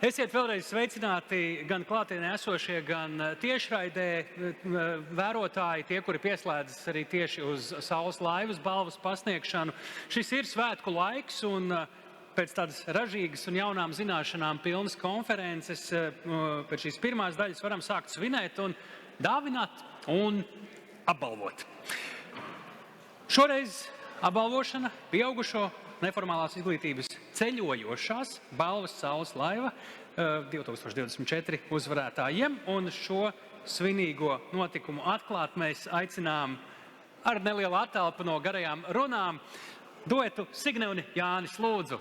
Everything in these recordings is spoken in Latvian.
Esiet vēlreiz sveicināti gan klātienē esošie, gan tiešraidē vērotāji, tie, kuri pieslēdzas arī tieši uz Saules laivas balvas pasniegšanu. Šis ir svētku laiks un pēc tādas ražīgas un jaunām zināšanām pilnas konferences, pēc šīs pirmās daļas varam sākt svinēt un dāvināt un apbalvot. Šoreiz apbalvošana pieaugušo neformālās izglītības ceļojošās balvas Saules laiva 2024 uzvarētājiem, un šo svinīgo notikumu atklāt mēs aicinām ar nelielu attelpu no garajām runām duetu Signe un Jānis, lūdzu.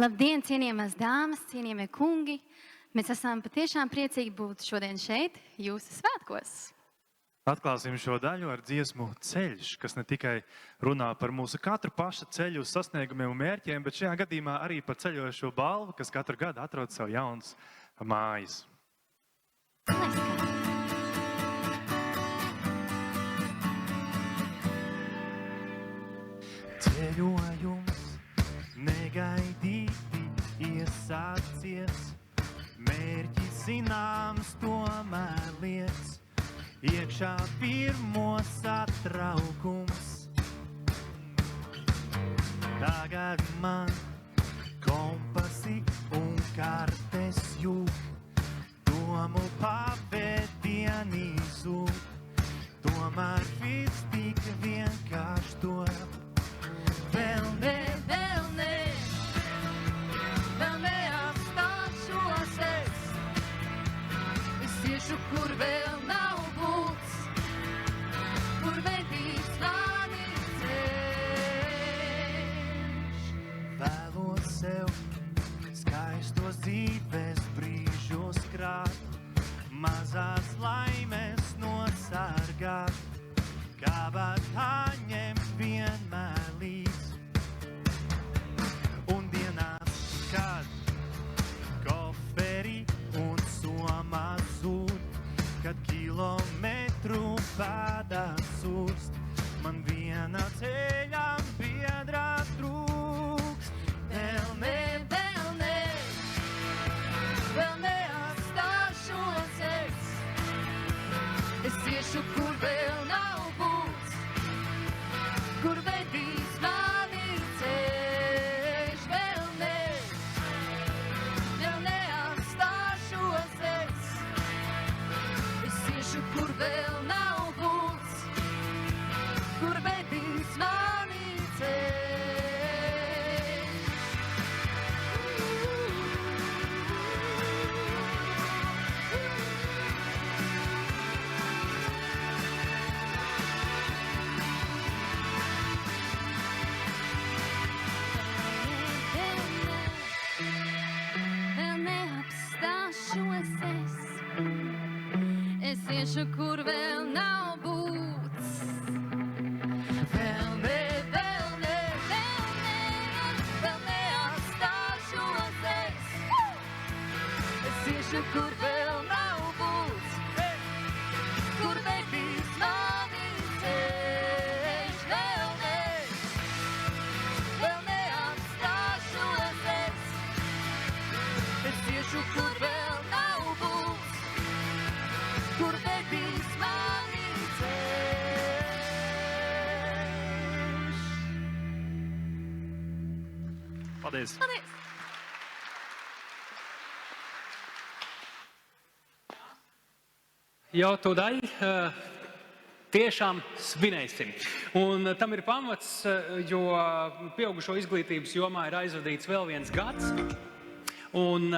Labdien, cienījamās dāmas, cienījamie kungi! Mēs esam patiešām priecīgi būt šodien šeit, jūsu svētkos. Atklāsim šo daļu ar dziesmu Ceļš, kas ne tikai runā par mūsu katru paša ceļu uz sasniegumiem un mērķiem, bet šajā gadījumā arī par ceļojošo balvu, kas katru gadu atrod sev jaunas mājas. Ceļojums negaidīti iesācies, mērķis zināms tomēr liekas, iekšā pirmo satraukums. Tagad man kompasi un kartes jūt, domu pavedieni zūt, tomēr viss tik vienkārši to. Vēl ne, apstāšos es iešu, kur vēl nav būts, kur vedīs mani ceļš. Vēlos sev skaistos dzīves brīžos krāt, mazās laimes nosargāt, kabatā ņemt vienmēr līdz. Un dienās, kad koferi un somā zūd, kad kilometru pēdās sūst, man viena ceļā biedrā trūkst. Vēl neatstāšos es iešu, kur vēl nav būts, kur vedīs mani ceļš. Vēl neatstāšos es iešu, kur vēl nav būts, kur vedīs mani ceļš. Es iešu, kur vēl nav būts. Vēl neatstāšos es iešu, kur vēl nav būts, kur vedīs mani ceļš. Vēl neatstāšos es iešu, kur vēl nav būts, kur vedīs mani ceļš. Paldies! Paldies! Jau tūdaļ tiešām svinēsim. Un tam ir pamats, jo pieaugušo izglītības jomā ir aizvadīts vēl viens gads. Un,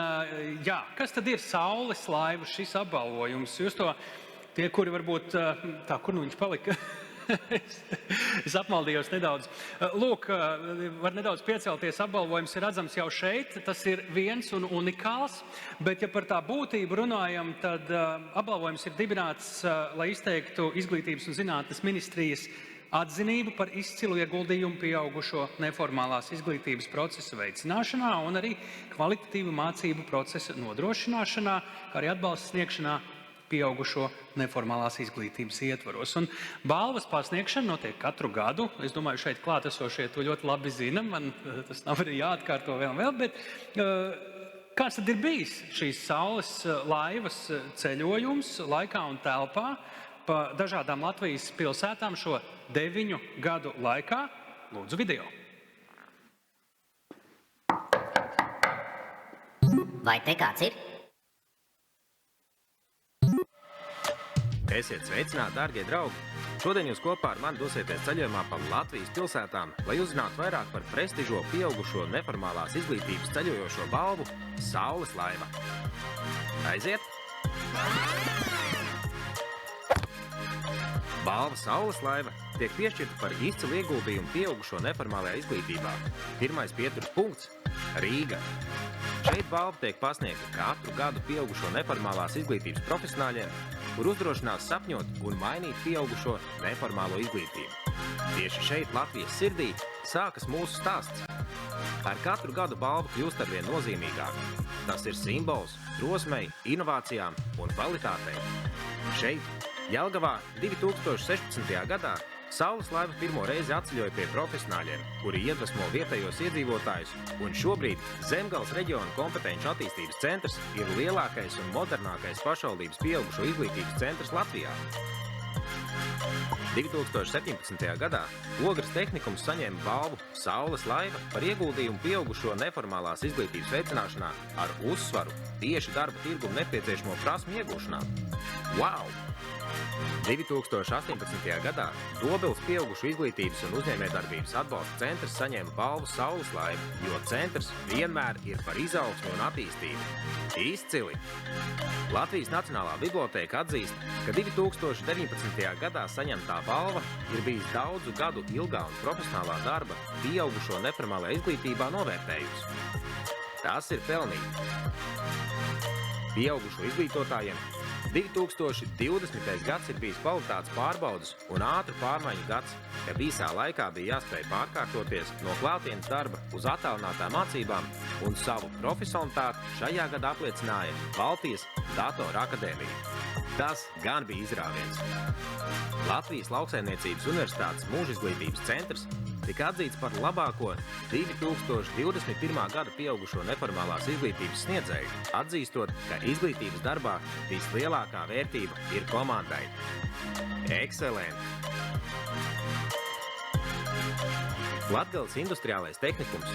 jā, kas tad ir Saules laiva šis apbalvojums? Jūs to, tie, kuri varbūt, tā, kur nu viņš palika? Es apmaldījos nedaudz. Lūk, var nedaudz piecelties, apbalvojums ir redzams jau šeit, tas ir viens un unikāls, bet ja par tā būtību runājam, tad apbalvojums ir dibināts, lai izteiktu Izglītības un zinātnes ministrijas atzinību par izcilu ieguldījumu pieaugušo neformālās izglītības procesa veicināšanā un arī kvalitatīvu mācību procesa nodrošināšanā, kā arī atbalsta sniegšanā pieaugušo neformālās izglītības ietvaros. Un balvas pasniegšana notiek katru gadu. Es domāju, šeit klātesošie to ļoti labi zina. Man tas nav arī jāatkārto vēl, bet kāds tad ir bijis šīs saules laivas ceļojums laikā un telpā pa dažādām Latvijas pilsētām šo 9 gadu laikā? Lūdzu, video. Vai te kāds ir? Esiet sveicināti, dārgie draugi! Šodien jūs kopā ar mani dosieties ceļojumā pa Latvijas pilsētām, lai uzzinātu vairāk par prestižo pieaugušo neformālās izglītības ceļojošo balvu Saules laiva. Aiziet! Balva Saules laiva tiek piešķirta par izcilu ieguldījumu pieaugušo neformālajā izglītībā. Pirmais pieturas punkts – Rīga. Šeit balva tiek pasniegta katru gadu pieaugušo neformālās izglītības profesionāļiem, kur uzdrošinās sapņot un mainīt pieaugušo neformālo izglītību. Tieši šeit, Latvijas sirdī, sākas mūsu stāsts. Ar katru gadu balva kļūst arvien nozīmīgāk. Tas ir simbols drosmei, inovācijām un kvalitātei. Šeit, Jelgavā 2016. gadā, Saules laiva pirmo reizi atceļoja pie profesionāļiem, kuri iedvesmo vietējos iedzīvotājus, un šobrīd Zemgales reģiona kompetenču attīstības centrs ir lielākais un modernākais pašvaldības pieaugušo izglītības centrs Latvijā. 2017. gadā Ogres tehnikums saņēma balvu Saules laiva par ieguldījumu pieaugušo neformālās izglītības veicināšanā ar uzsvaru tieši darba tirgumu nepieciešamo prasmu iegūšanā. Wow! 2018. gadā Dobeles pieaugušu izglītības un uzņēmējdarbības atbalsta centrs saņēma balvu Saules laivu, jo centrs vienmēr ir par izaugsmi un attīstību. Izcili! Latvijas Nacionālā bibliotēka atzīst, ka 2019. gadā saņemtā balva ir bijis daudzu gadu ilgā un profesionālā darba pieaugušo neformālajā izglītībā novērtējusi. Tas ir pelnīgi. Pieaugušo izglītotājiem 2020. gads ir bijis kvalitātes pārbaudes un ātru pārmaiņu gads, kad īsā laikā bija jāspēj pārkārtoties no klātienes darba uz attālinātām mācībām, un savu profesionalitāti šajā gadā apliecināja Baltijas Datora akadēmija. Tas gan bija izrāviens. Latvijas Lauksaimniecības Universitātes mūžizglītības centrs tika atzīts par labāko 2021. gada pieaugušo neformālās izglītības sniedzēju, atzīstot, ka izglītības darbā vislielākā vērtība ir komandai. Ekscelenti! Latgales industriālais tehnikums.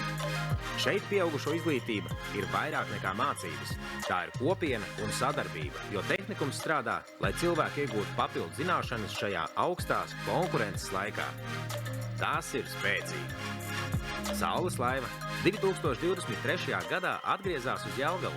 Šeit pieaugušo izglītība ir vairāk nekā mācības. Tā ir kopiena un sadarbība, jo tehnikums strādā, lai cilvēki iegūtu papildu zināšanas šajā augstās konkurences laikā. Tas ir spēcīgi. Saules laiva 2023. gadā atgriezās uz Jelgavu.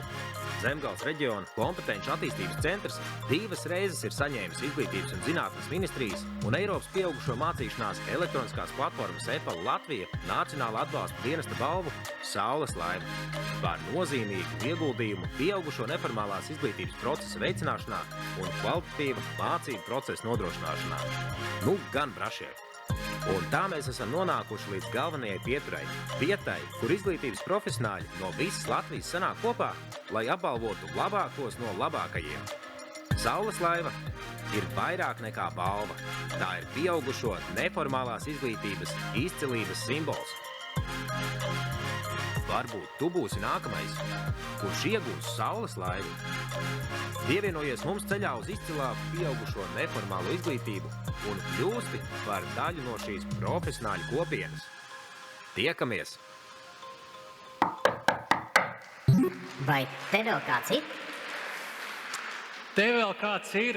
Zemgales reģiona kompetenču attīstības centrs 2 reizes ir saņēmis Izglītības un zinātnes ministrijas un Eiropas pieaugušo mācīšanās elektroniskās platformas EPA Latvija Nacionāla atbalsta dienesta balvu Saules laiva par nozīmīgu ieguldījumu pieaugušo neformālās izglītības procesa veicināšanā un kvalitatīva mācību procesa nodrošināšanā. Nu, gan brašie! Un tā mēs esam nonākuši līdz galvenajai pieturai, vietai, kur izglītības profesionāļi no visas Latvijas sanāk kopā, lai apbalvotu labākos no labākajiem. Saules laiva ir vairāk nekā balva. Tā ir pieaugušo neformālās izglītības izcilības simbols. Varbūt tu būsi nākamais, kurš iegūs Saules laivu. Pievienojies mums ceļā uz izcilāku pieaugušo neformālo izglītību un kļūsti par daļu no šīs profesionāļu kopienas. Tiekamies! Vai te vēl kāds ir? Te vēl kāds ir,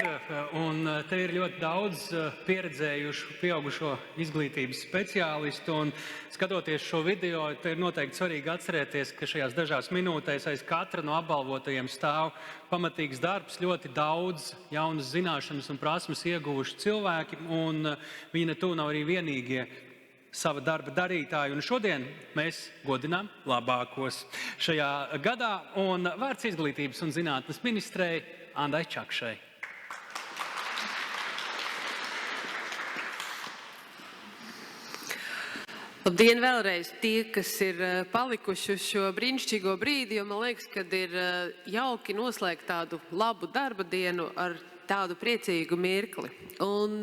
un te ir ļoti daudz pieredzējušu pieaugušo izglītības speciālistu. Un skatoties šo video, te ir noteikti svarīgi atcerēties, ka šajās dažās minūtēs aiz katra no apbalvotajiem stāv pamatīgs darbs, ļoti daudz jaunas zināšanas un prasmes ieguvuši cilvēki, un viņi ne tuvu nav arī vienīgie sava darba darītāji. Un šodien mēs godinām labākos šajā gadā, un vārds Izglītības un zinātnes ministrei Andai Čakšai. Labdien vēlreiz tie, kas ir palikuši uz šo brīnišķīgo brīdi, jo man liekas, ka ir jauki noslēgt tādu labu darba dienu ar tādu priecīgu mirkli. Un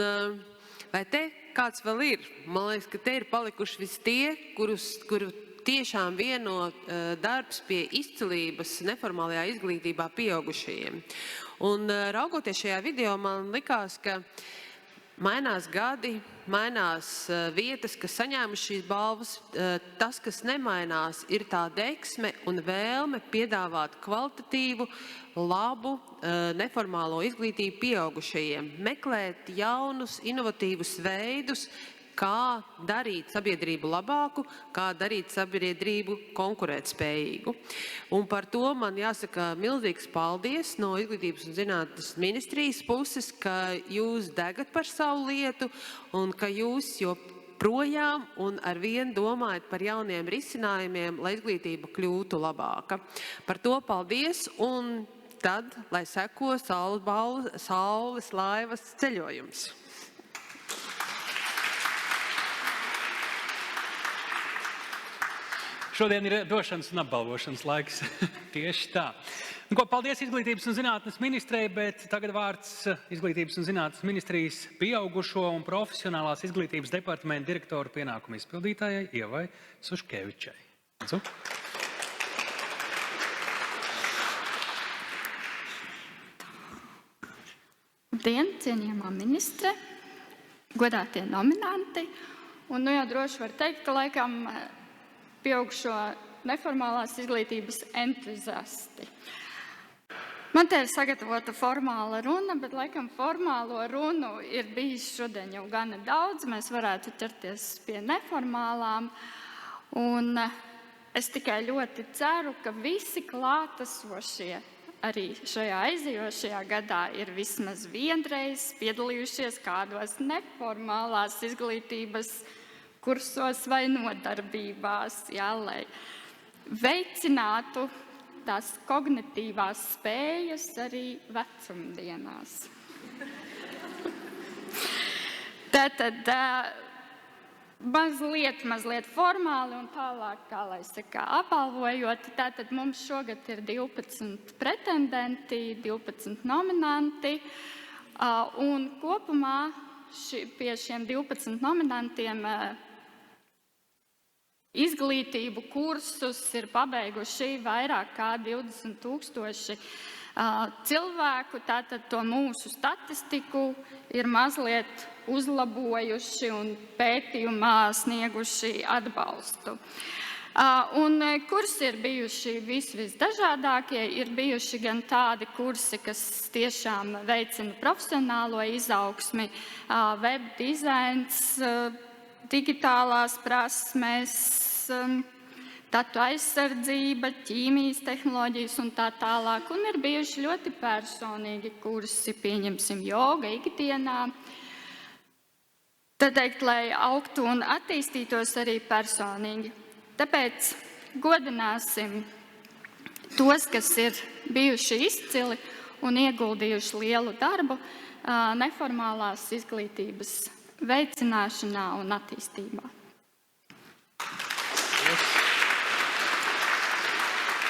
vai te kāds vēl ir? Man liekas, ka te ir palikuši visi tie, kuru tiešām vieno darbs pie izcilības neformālajā izglītībā pieaugušajiem. Un raugoties šajā video, man likās, ka mainās gadi, mainās vietas, kas saņēmuši šīs balvas. Tas, kas nemainās, ir tā deksme un vēlme piedāvāt kvalitatīvu, labu, neformālo izglītību pieaugušajiem, meklēt jaunus, inovatīvus veidus, kā darīt sabiedrību labāku, kā darīt sabiedrību konkurētspējīgu. Un par to man jāsaka milzīgs paldies no Izglītības un zinātnes ministrijas puses, ka jūs degat par savu lietu un ka jūs joprojām un arvien domājat par jauniem risinājumiem, lai izglītība kļūtu labāka. Par to paldies un tad, lai seko saules laivas ceļojums. Šodien ir došanas un apbalvošanas laiks. Tieši tā. Paldies Izglītības un zinātnes ministrei, bet tagad vārds Izglītības un zinātnes ministrijas pieaugušo un profesionālās izglītības departamenta direktoru pienākumu izpildītājai Ievai Suškevičai. Labdien, cienījamā ministre, godātie nominanti. Un jau droši var teikt, ka laikam pieaugušo neformālās izglītības entuziasti. Man te ir sagatavota formāla runa, bet laikam formālo runu ir bijis šodien jau gana daudz. Mēs varētu ķerties pie neformālām. Un es tikai ļoti ceru, ka visi klātesošie arī šajā aizejošajā gadā ir vismaz vienreiz piedalījušies kādos neformālās izglītības kursos vai nodarbībās, lai veicinātu tās kognitīvās spējas arī vecumdienās. Tātad mazliet formāli un tālāk, kā lai saka, apbalvojot. Tātad mums šogad ir 12 pretendenti, 12 nominanti, un kopumā pie šiem 12 nominantiem izglītību kursus ir pabeiguši vairāk kā 20,000 cilvēku. Tātad to mūsu statistiku ir mazliet uzlabojuši un pētījumā snieguši atbalstu. Un kursi ir bijuši visdažādākie, ir bijuši gan tādi kursi, kas tiešām veicina profesionālo izaugsmi, web dizains, digitālās prasmes, datu aizsardzība, ķīmijas tehnoloģijas un tā tālāk. Un ir bijuši ļoti personīgi kursi, pieņemsim, joga ikdienā. Tad teikt, lai augtu un attīstītos arī personīgi. Tāpēc godināsim tos, kas ir bijuši izcili un ieguldījuši lielu darbu neformālās izglītības veicināšanā un attīstībā.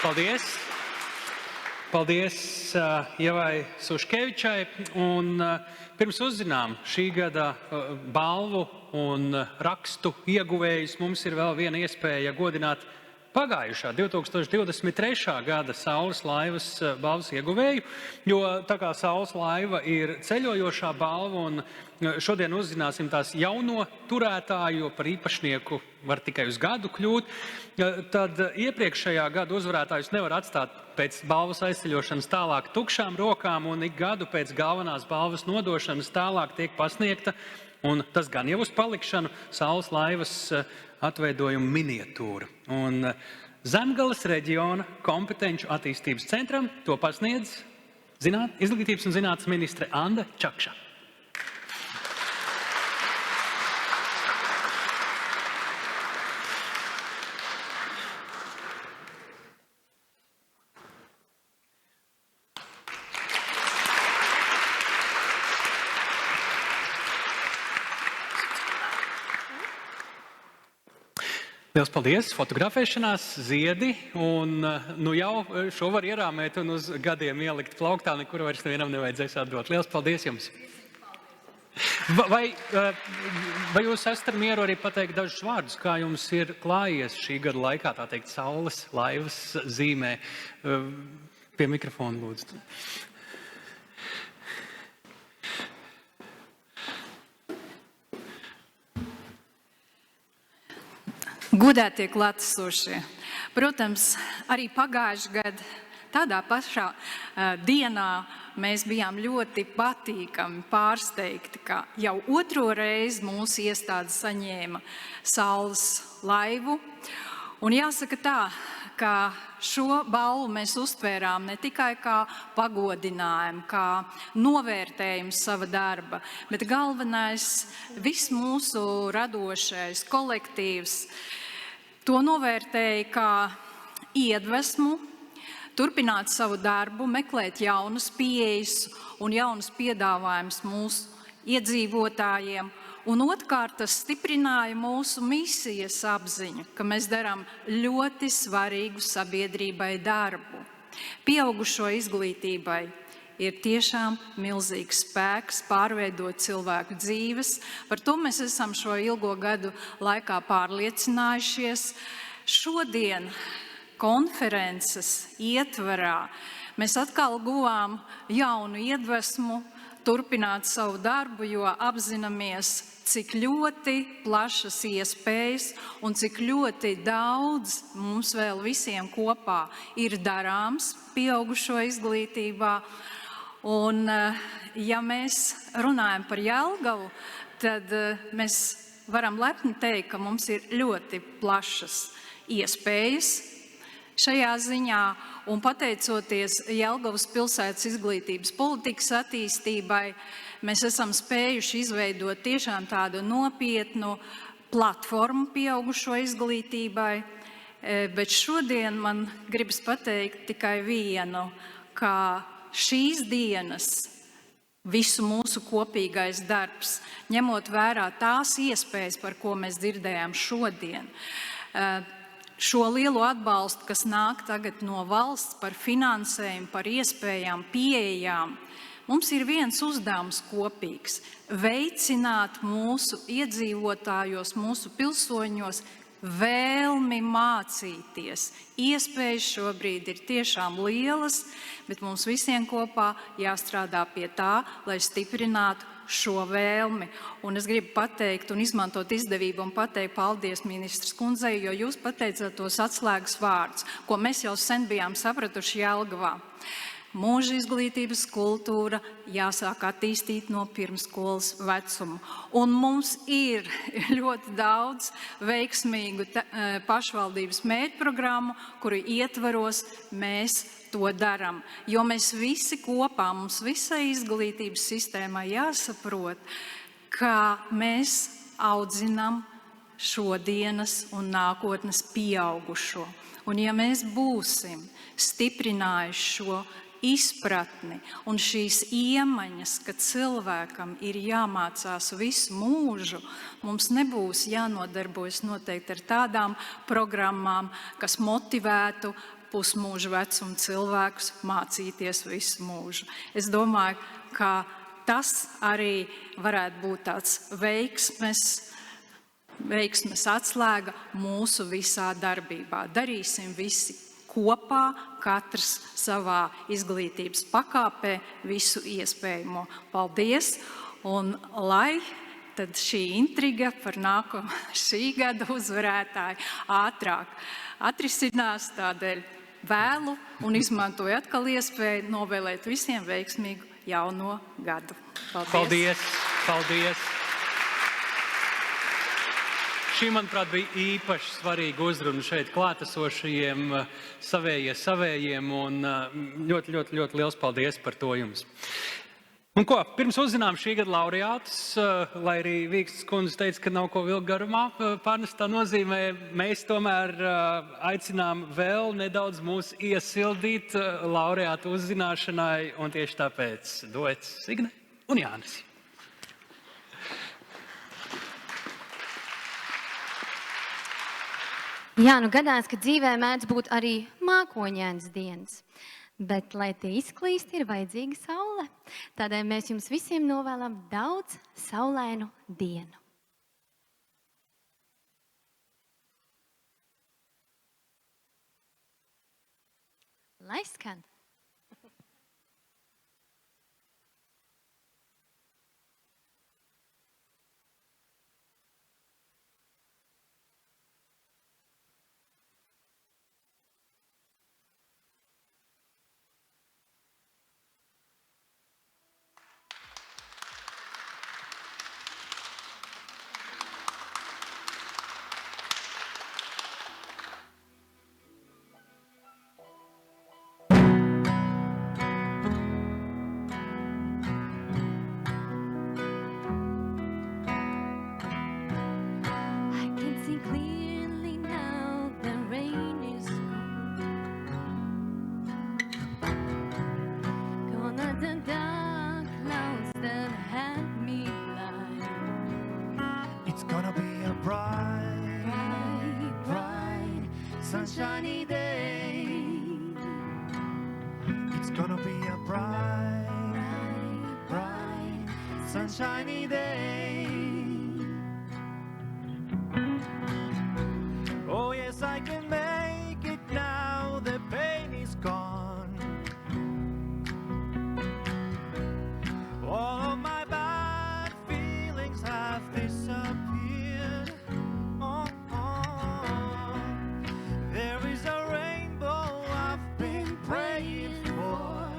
Paldies! Paldies Ievai Suškevičai. Un pirms uzzinām šī gada balvu un rakstu ieguvējus, mums ir vēl viena iespēja godināt pagājušā 2023. gada Saules laivas balvas ieguvēju, jo tā kā Saules laiva ir ceļojošā balva un šodien uzzināsim tās jauno turētāju, jo par īpašnieku var tikai uz gadu kļūt, tad iepriekšējā gada uzvarētājus nevar atstāt pēc balvas aizceļošanas tālāk tukšām rokām, un ik gadu pēc galvenās balvas nodošanas tālāk tiek pasniegta, un tas gan jau uz palikšanu, Saules laivas atveidojuma miniatūra. Un Zemgales reģiona kompetenču attīstības centram to pasniedz Izglītības un zinātnes ministre Anda Čakša. Liels paldies! Fotografēšanās, ziedi, un nu jau šo var ierāmēt un uz gadiem ielikt plauktā, nekur vairs nevienam nevajadzēs atdot. Liels paldies jums! Vai jūs esat ar mieru arī pateikt dažus vārdus, kā jums ir klājies šī gada laikā, tā teikt, saules laivas zīmē? Pie mikrofona, lūdzu. Godātie klātesošie, protams, arī pagājušajā gadā tādā pašā dienā mēs bijām ļoti patīkami pārsteigti, ka jau otro reizi mūsu iestāde saņēma saules laivu. Un jāsaka tā, ka šo balvu mēs uztvērām ne tikai kā pagodinājumu, kā novērtējumu sava darba, bet galvenais viss mūsu radošais kolektīvs to novērtēja kā iedvesmu, turpināt savu darbu, meklēt jaunas pieejas un jaunas piedāvājumus mūsu iedzīvotājiem. Un otrkārt, tas stiprināja mūsu misijas apziņu, ka mēs darām ļoti svarīgu sabiedrībai darbu. Pieaugušo izglītībai ir tiešām milzīgs spēks pārveidot cilvēku dzīves. Par to mēs esam šo ilgo gadu laikā pārliecinājušies. Šodien konferences ietvarā mēs atkal guvām jaunu iedvesmu turpināt savu darbu, jo apzināmies, cik ļoti plašas iespējas un cik ļoti daudz mums vēl visiem kopā ir darāms pieaugušo izglītībā. Un, ja mēs runājam par Jelgavu, tad mēs varam lepni teikt, ka mums ir ļoti plašas iespējas šajā ziņā. Un pateicoties Jelgavas pilsētas izglītības politikas attīstībai, mēs esam spējuši izveidot tiešām tādu nopietnu platformu pieaugušo izglītībai. Bet šodien man gribas pateikt tikai vienu, ka šīs dienas visu mūsu kopīgais darbs, ņemot vērā tās iespējas, par ko mēs dzirdējām šodien, šo lielo atbalstu, kas nāk tagad no valsts par finansējumu, par iespējām, pieejām, mums ir viens uzdevums kopīgs – veicināt mūsu iedzīvotājos, mūsu pilsoņos vēlmi mācīties. Iespējas šobrīd ir tiešām lielas, bet mums visiem kopā jāstrādā pie tā, lai stiprinātu šo vēlmi. Un es gribu pateikt un izmantot izdevību un pateikt paldies ministras kundzei, jo jūs pateicāt tos atslēgas vārdus, ko mēs jau sen bijām sapratuši Jelgavā. Mūža izglītības kultūra jāsāk attīstīt no pirmskolas vecuma. Un mums ir ļoti daudz veiksmīgu pašvaldības mērķprogrammu, kuru ietvaros mēs to darām. Jo mēs visi kopā, mums visai izglītības sistēmai jāsaprot, ka mēs audzinām šodienas un nākotnes pieaugušo. Un ja mēs būsim stiprinājuši šo izpratni un šīs iemaņas, ka cilvēkam ir jāmācās visu mūžu, mums nebūs jānodarbojas noteikti ar tādām programmām, kas motivētu pusmūža vecuma cilvēkus mācīties visu mūžu. Es domāju, ka tas arī varētu būt tāds veiksmes atslēga mūsu visā darbībā. Darīsim visi kopā, katrs savā izglītības pakāpē visu iespējamo. Paldies! Un lai tad šī intriga par šī gada uzvarētāju ātrāk atrisinās, tādēļ vēlu un izmantoju atkal iespēju novēlēt visiem veiksmīgu jauno gadu. Paldies! Paldies! Šī, manuprāt, bija īpaši svarīga uzruna šeit klātesošajiem, savējiem, un ļoti, ļoti, ļoti liels paldies par to jums. Un ko, pirms uzzinām šī gada laureātus, lai arī Vīkstas kundze teica, ka nav ko vilkt garumā pārnestā nozīmē, mēs tomēr aicinām vēl nedaudz mūs iesildīt laureātu uzzināšanai, un tieši tāpēc duets Signe un Jānis. Jā, nu gadās, ka dzīvē mēdz būt arī mākoņainas dienas. Bet, lai tie izklīst, ir vajadzīga saule. Tādēļ mēs jums visiem novēlam daudz saulainu dienu. Lai skan! sunshiny day. It's gonna be a bright, bright, sunshiny day. Oh yes, I can make it now, the pain is gone. All of my bad feelings have disappeared. Oh, oh. There is a rainbow I've been praying for.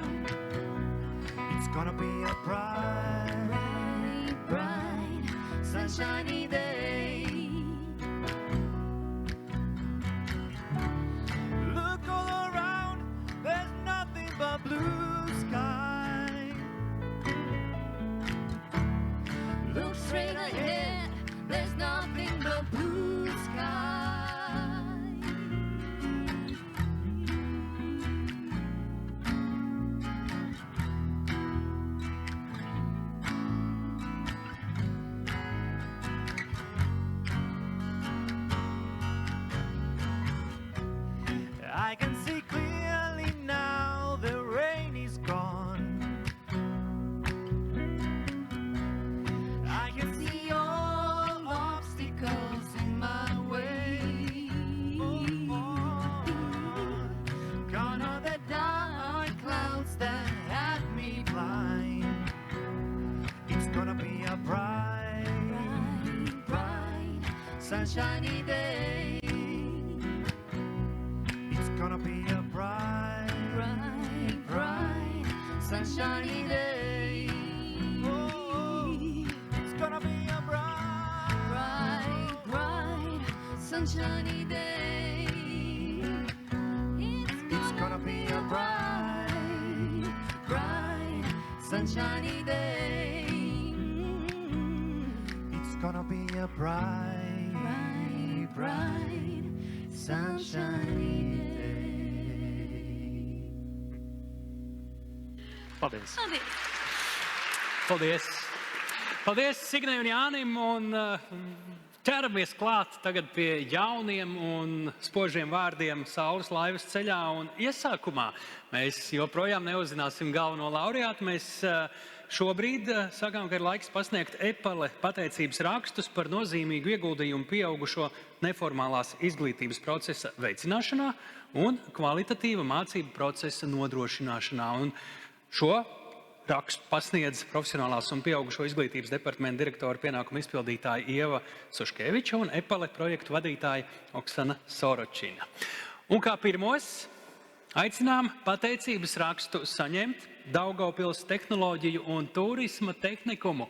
It's gonna be a bright, bright, bright, sunshiny day. Look all around, there's nothing but blue sky. Look straight ahead, there's nothing but blue sky. I can see clearly now, the rain is gone. I can see all obstacles in my way. Gone are the dark clouds that had me blind. It's gonna be a bright, bright, bright, sunshiny day. It's gonna be a bright, bright, bright, sunshiny day. Oh, it's gonna be a bright, bright, bright, sunshiny day. It's gonna be a bright, bright, sunshiny day. It's gonna be a bright, bright, bright, sunshiny day. Paldies! Paldies! Paldies! Paldies Signai un Jānim, un ķeramies klāt tagad pie jauniem un spožiem vārdiem Saules laivas ceļā. Un iesākumā mēs joprojām neuzzināsim galveno laureātu. Mēs šobrīd sakām, ka ir laiks pasniegt EPALE pateicības rakstus par nozīmīgu ieguldījumu pieaugušo neformālās izglītības procesa veicināšanā un kvalitatīva mācību procesa nodrošināšanā. Un šo rakstu pasniedz profesionālās un pieaugušo izglītības departamenta direktora pienākumu izpildītāja Ieva Suškeviča un EPALE projektu vadītāja Oksana Soročina. Un kā pirmos aicinām pateicības rakstu saņemt Daugavpils tehnoloģiju un turisma tehnikumu.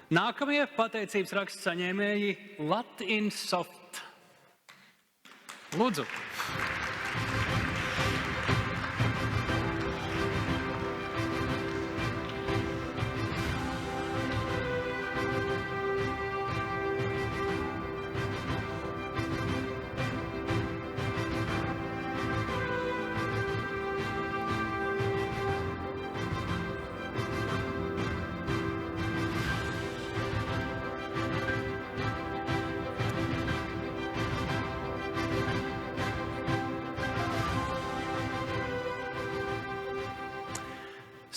Nākamie pateicības raksta saņēmēji Latinsoft. Lūdzu.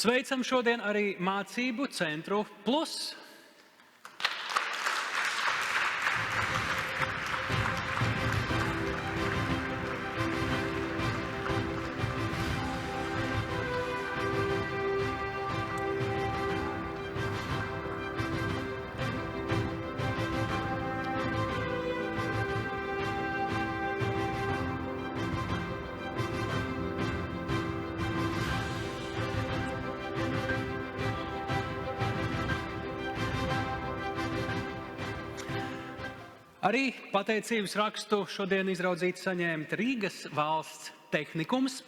Sveicam šodien arī Mācību centru Plus. Arī pateicības rakstu šodien izraudzīt saņēma Rīgas valsts tehnikums.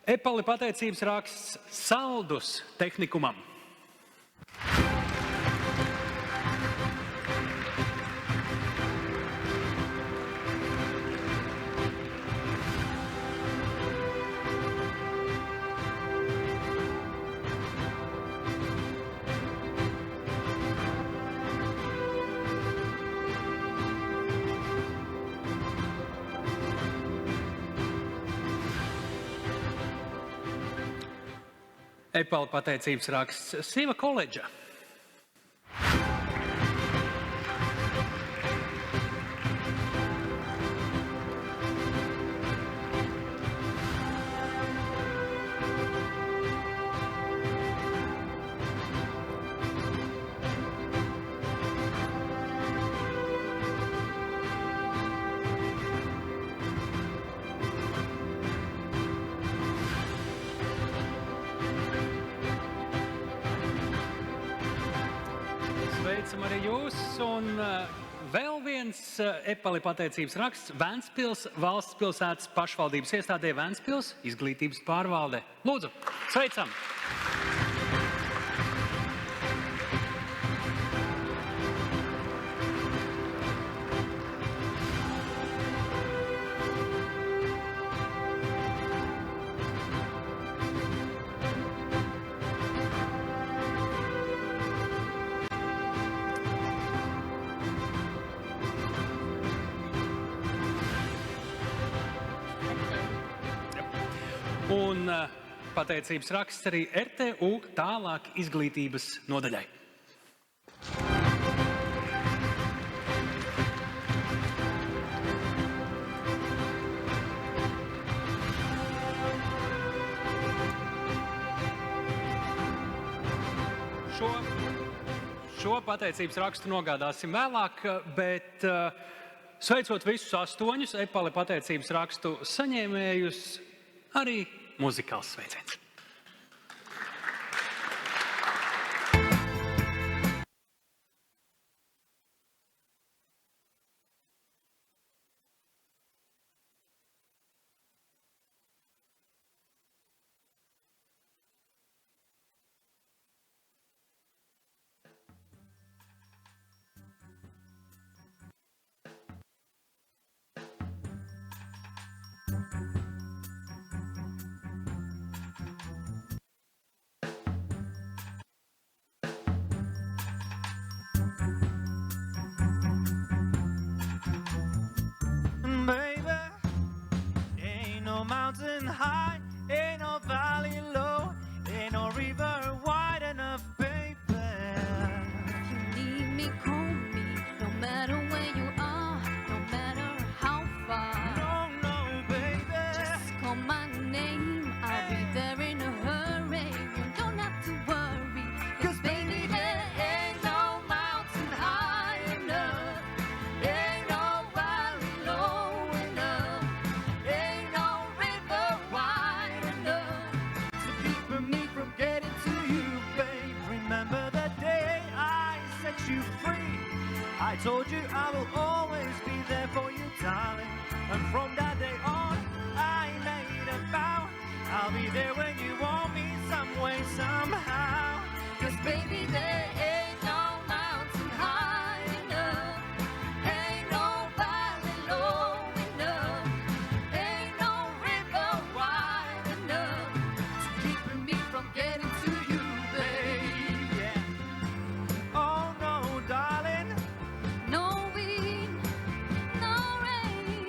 Epali pateicības raksts Saldus tehnikumam. Epali pateicības raksts Siva koledža. Sveicam arī jūs, un vēl viens Epali pateicības raksts Ventspils valsts pilsētas pašvaldības iestādē Ventspils izglītības pārvalde. Lūdzu, sveicam! Un pateicības raksts arī RTU tālāk izglītības nodaļai. Šo pateicības rakstu nogādāsim vēlāk, bet sveicot visus 8 Epali pateicības rakstu saņēmējus, arī muzikāls sveiciens. Mountain high, ain't no valley low, ain't no river wide enough, baby. You need me, call me. told you I will always be there for you, darling. And from that day on, I made a vow. I'll be there when you want me some way, somehow. 'Cause baby, there ain't no mountain high enough. Ain't no valley low enough. Ain't no river wide enough to keep me from getting to you, babe. Yeah. Oh no, darling. No wind, no rain,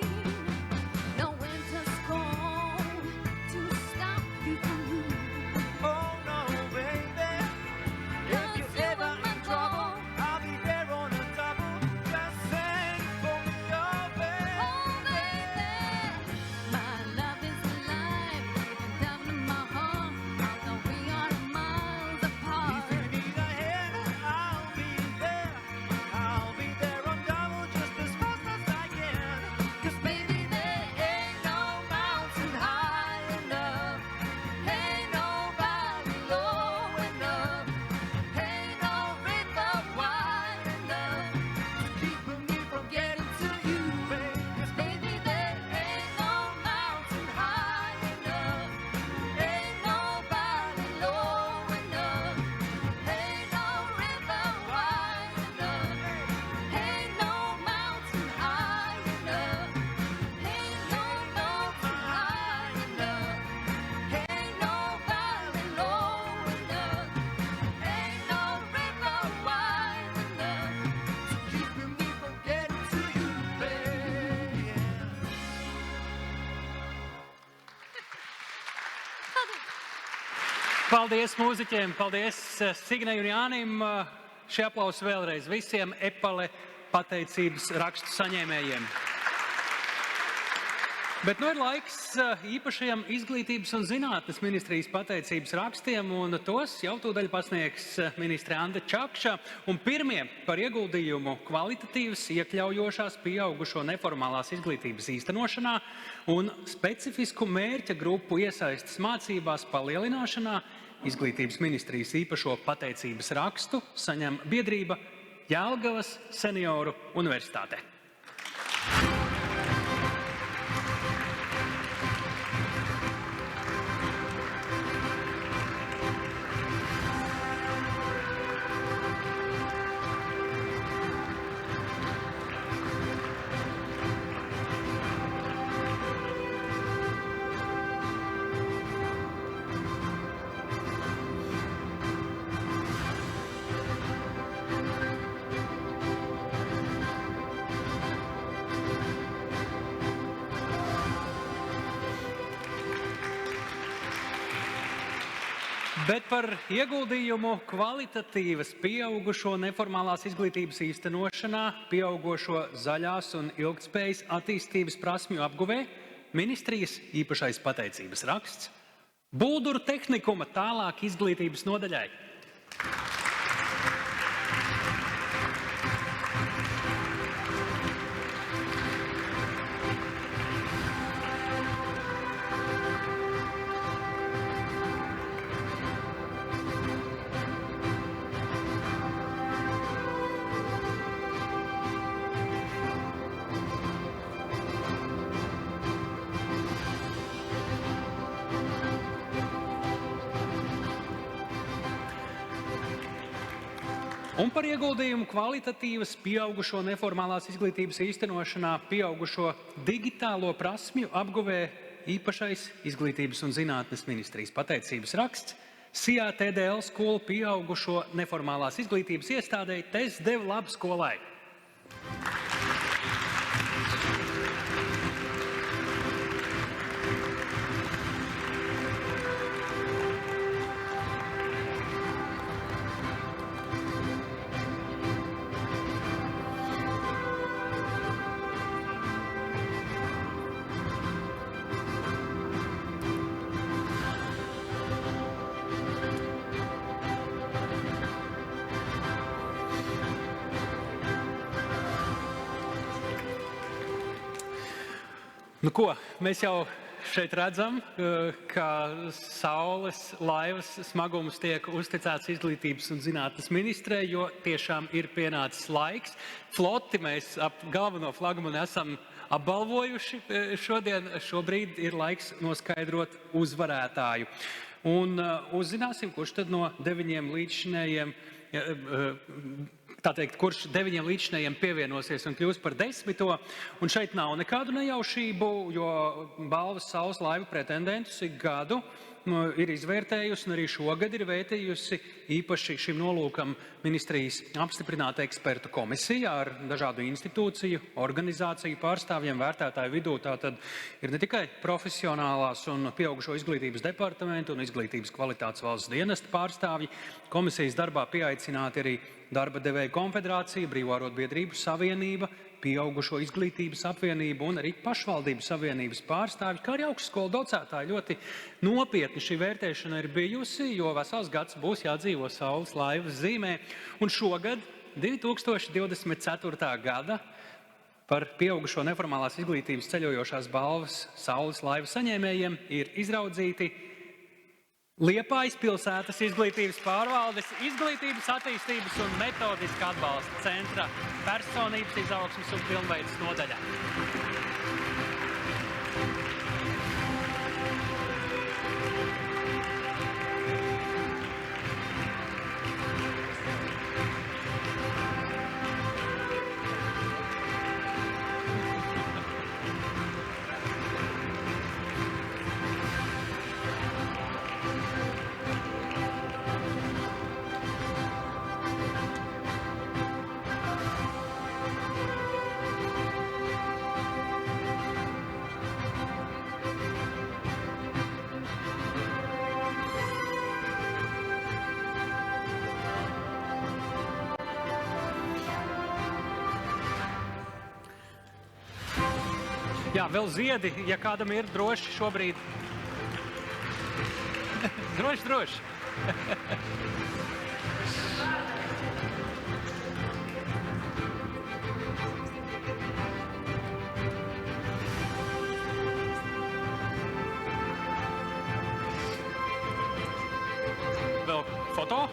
no winter storm to stop you from moving. Oh no, baby. If you ever in trouble, I'll be there on a double. Just sing for me, oh baby. Oh, baby, my love is alive, deep down in my heart, although we are miles apart. If you need a hand, I'll be there. I'll be there on double just as fast as I can. 'Cause baby, there ain't no mountain high enough. Ain't no valley low enough. Ain't no river wide enough to keep me from getting to you, babe. 'Cause baby, there ain't no mountain high enough. Ain't no valley low enough. Ain't no river wide enough. Ain't no mountain high enough. Ain't no mountain high enough. Ain't no valley low enough. Ain't no river wide enough to keep me from getting to you, babe. Paldies mūziķiem, paldies Signai un Jānim. Šie aplausi vēlreiz visiem Epale pateicības rakstu saņēmējiem. Bet nu ir laiks īpašajiem izglītības un zinātnes ministrijas pateicības rakstiem, un tos jau tūdaļ pasniegs ministre Anda Čakša. Un pirmie par ieguldījumu kvalitatīvas, iekļaujošās, pieaugušo neformālās izglītības īstenošanā un specifisku mērķa grupu iesaistes mācībās palielināšanā Izglītības ministrijas īpašo pateicības rakstu saņem biedrība Jelgavas Senioru universitāte. Bet par ieguldījumu kvalitatīvas pieaugušo neformālās izglītības īstenošanā, pieaugušo zaļās un ilgtspējas attīstības prasmju apguvē ministrijas īpašais pateicības raksts Bulduru tehnikuma tālāk izglītības nodaļai. Un par ieguldījumu kvalitatīvas pieaugušo neformālās izglītības īstenošanā, pieaugušo digitālo prasmju apguvē īpašais izglītības un zinātnes ministrijas pateicības raksts SIA TDL skolu pieaugušo neformālās izglītības iestādei TES Dev Lab skolai. Nu ko, mēs jau šeit redzam, ka saules laivas smagums tiek uzticēts izglītības un zinātnes ministrē, jo tiešām ir pienācis laiks. Floti mēs ap galveno flagmanu esam apbalvojuši šodien. Šobrīd ir laiks noskaidrot uzvarētāju. Un uzzināsim, kurš tad no 9 līdzšinējiem, kurš 9 līdzšinējiem pievienosies un kļūs par 10. Un šeit nav nekādu nejaušību, jo balvas saules laivu pretendentus ik gadu ir izvērtējusi un arī šogad ir vērtējusi īpaši šim nolūkam ministrijas apstiprināta ekspertu komisija ar dažādu institūciju, organizāciju pārstāvjiem vērtētāju vidū. Tātad ir ne tikai profesionālās un pieaugušo izglītības departamentu un izglītības kvalitātes valsts dienesta pārstāvji. Komisijas darbā pieaicināti arī Darba devēju konfederācija, Brīvo arotbiedrību savienība, Pieaugušo izglītības apvienība un arī pašvaldību savienības pārstāvji, kā arī augstskolu docētāji. Ļoti nopietni šī vērtēšana ir bijusi, jo vesels gads būs jādzīvo saules laivas zīmē. Un šogad, 2024. gada, par pieaugušo neformālās izglītības ceļojošās balvas saules laivu saņēmējiem ir izraudzīti Liepājas pilsētas izglītības pārvaldes, izglītības attīstības un metodiskā atbalsta centra personības izaugsmes un pilnveides nodaļa. Jā, vēl ziedi, ja kādam ir droši šobrīd. Droši. Vēl foto.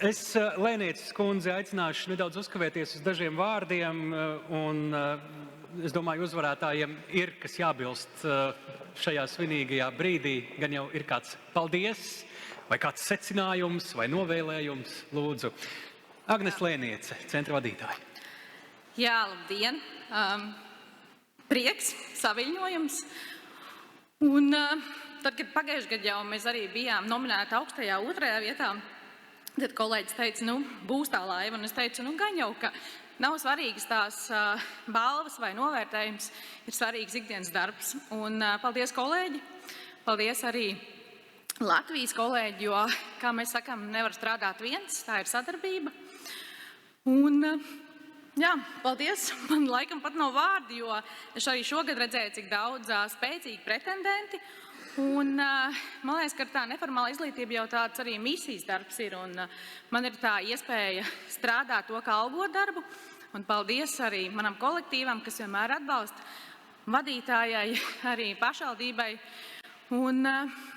Es Lēnietes kundzi aicināšu nedaudz uzkavēties uz dažiem vārdiem, un es domāju, uzvarētājiem ir, kas jābilst šajā svinīgajā brīdī. Gan jau ir kāds paldies, vai kāds secinājums, vai novēlējums, lūdzu. Agnes Lēniece, centra vadītāja. Jā, labdien! Prieks, saviļņojums. Un tad, kad pagājušajā gadā jau mēs arī bijām nominēti augstajā 2. vietā, tad kolēģis teica, būs tā laiva, un es teicu, gan jau, ka nav svarīgas tās balvas vai novērtējums, ir svarīgs ikdienas darbs. Un paldies kolēģi, paldies arī Latvijas kolēģi, jo, kā mēs sakām, nevar strādāt viens, tā ir sadarbība. Un jā, paldies, man laikam pat nav vārdi, jo es arī šogad redzēju, cik daudz spēcīgi pretendenti. Un man liekas, ka tā neformāla izglītība jau tāds arī misijas darbs ir, un man ir tā iespēja strādāt to kā algot darbu. Un paldies arī manam kolektīvam, kas vienmēr atbalsta, vadītājai, arī pašvaldībai. Un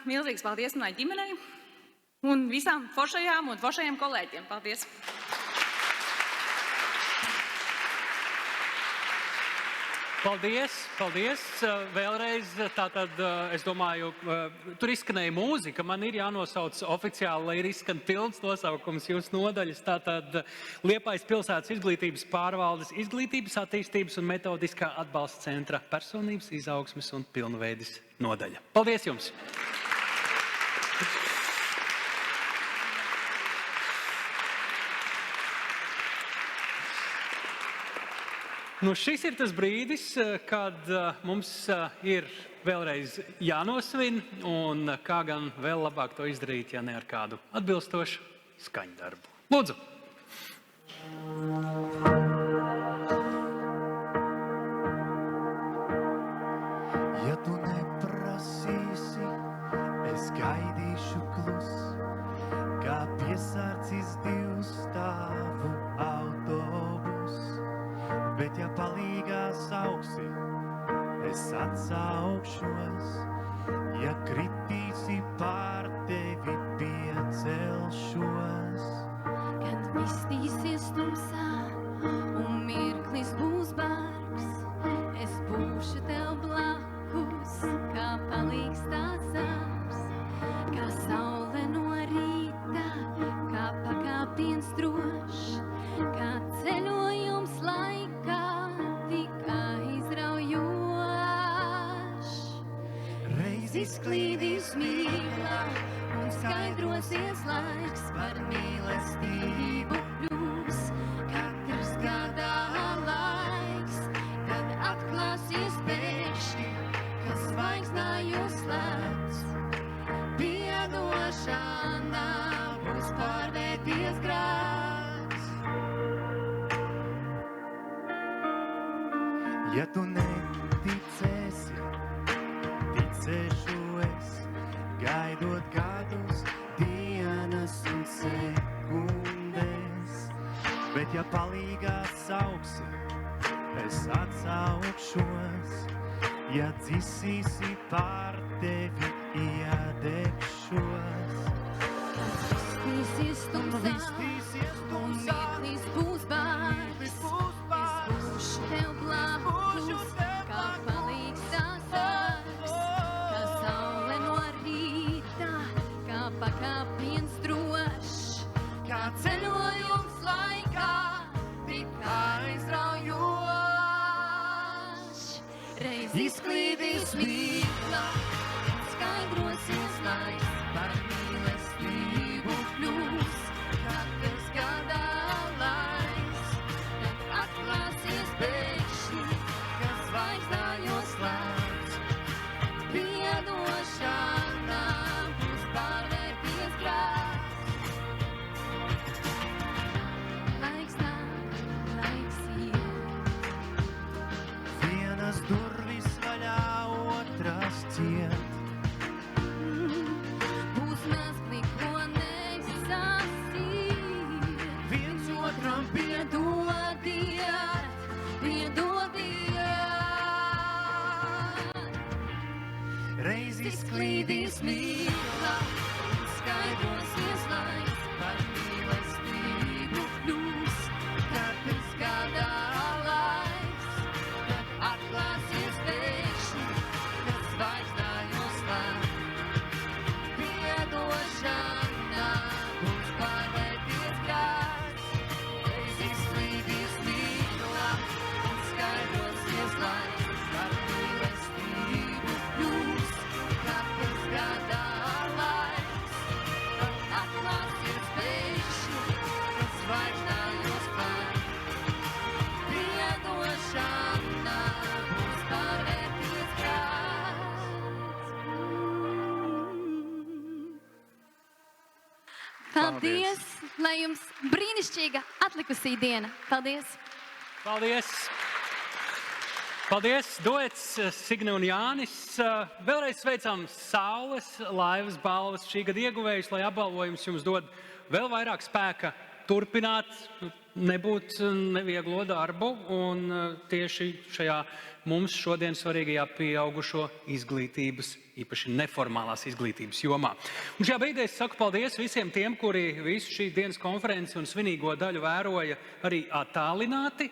milzīgs paldies manai ģimenei un visām foršajām un foršajiem kolēģiem. Paldies! Paldies vēlreiz. Tātad, es domāju, tur izskanēja mūzika. Man ir jānosauc oficiāli, lai ir izskan pilns nosaukums jūsu nodaļas. Tātad Liepājas pilsētas izglītības pārvaldes, izglītības attīstības un metodiskā atbalsta centra personības izaugsmes un pilnveides nodaļa. Paldies jums! Šis ir tas brīdis, kad mums ir vēlreiz jānosvin, un kā gan vēl labāk to izdarīt, ja ne ar kādu atbilstošu skaņdarbu. Lūdzu! Ja tu neprasīsi Es gaidīšu klus, kā piesārcis divstāvu autobus, bet ja palīgā sauksi, es atsaukšos, ja kritīsi pār tevi piecelšos. Kad vistīsies tumsā un mirklis būs bargs, es būšu tev blakus, kā palīgs tās zars, kā saule no rīta, kā pakāpiens drošs, kā ceļojums laikā tik aizraujošs. Reiz izklīdīs mīkla un skaidrosies laiks par mīlestību kļūs. Katrs gadā laiks, kad atklāsies pēkšņi, kas zvaigznājos slēpts. Piedošanā būs pārvērties grēks. Ja tu neticēsi, ticēšu es, gaidot gadus, dienas un sekundes. Bet ja palīgā sauksi, es atsaukšos, ja dzisīsi pār tevi iedegšos. Vistīsies tumsā un mirklis būs bargs, es būšu tev blakus, kā palīgs tās zars, kā saule no rīta, kā pakāpiens drošs, kā ceļojums laikā tik aizraujošs. Reiz izklīdīs mīkla, skaidrosies laiks par mīlestību kļūs. Katrs gadā laiks, kad atklāsies pēkšņi, kas zvaigznājos slēpts. Piedošanā būs pārvērties grēks. Laiks nāk, laiks iet. Vienas durvis vaļā, otras ciet. Būs mezgli, ko nesasīt. Viens otram Piedodiet, piedodiet. reiz Izklīdīs mīkla un skaidrosies laiks par mīlestību kļūs. Katrs gadā laiks, kad atklāsies pēkšņi, kas zvaigznājos slēpts. Piedošanā būs pārvērties grēks. Reiz izklīdīs mīkla un skaidrosies laiks par mīlestību kļūs. Katrs gadā laiks, kad atklāsies pēkšņi, kas zvaigznājos slēpts. Piedošanā būs pārvērties grēks. Paldies! Lai jums brīnišķīga atlikusī diena! Paldies! Paldies! Paldies, Doets, Signe un Jānis. Vēlreiz sveicam Saules laivas balvas šī gada ieguvējus, lai apbalvojums jums dod vēl vairāk spēka turpināt, nebūt nevieglo darbu un tieši šajā mums šodien svarīgajā pieaugušo izglītības, īpaši neformālās izglītības jomā. Un šajā brīdī es saku paldies visiem tiem, kuri visu šī dienas konferenci un svinīgo daļu vēroja arī attālināti,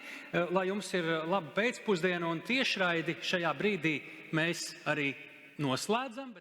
lai jums ir laba pēcpusdiena un tiešraidi šajā brīdī mēs arī noslēdzam.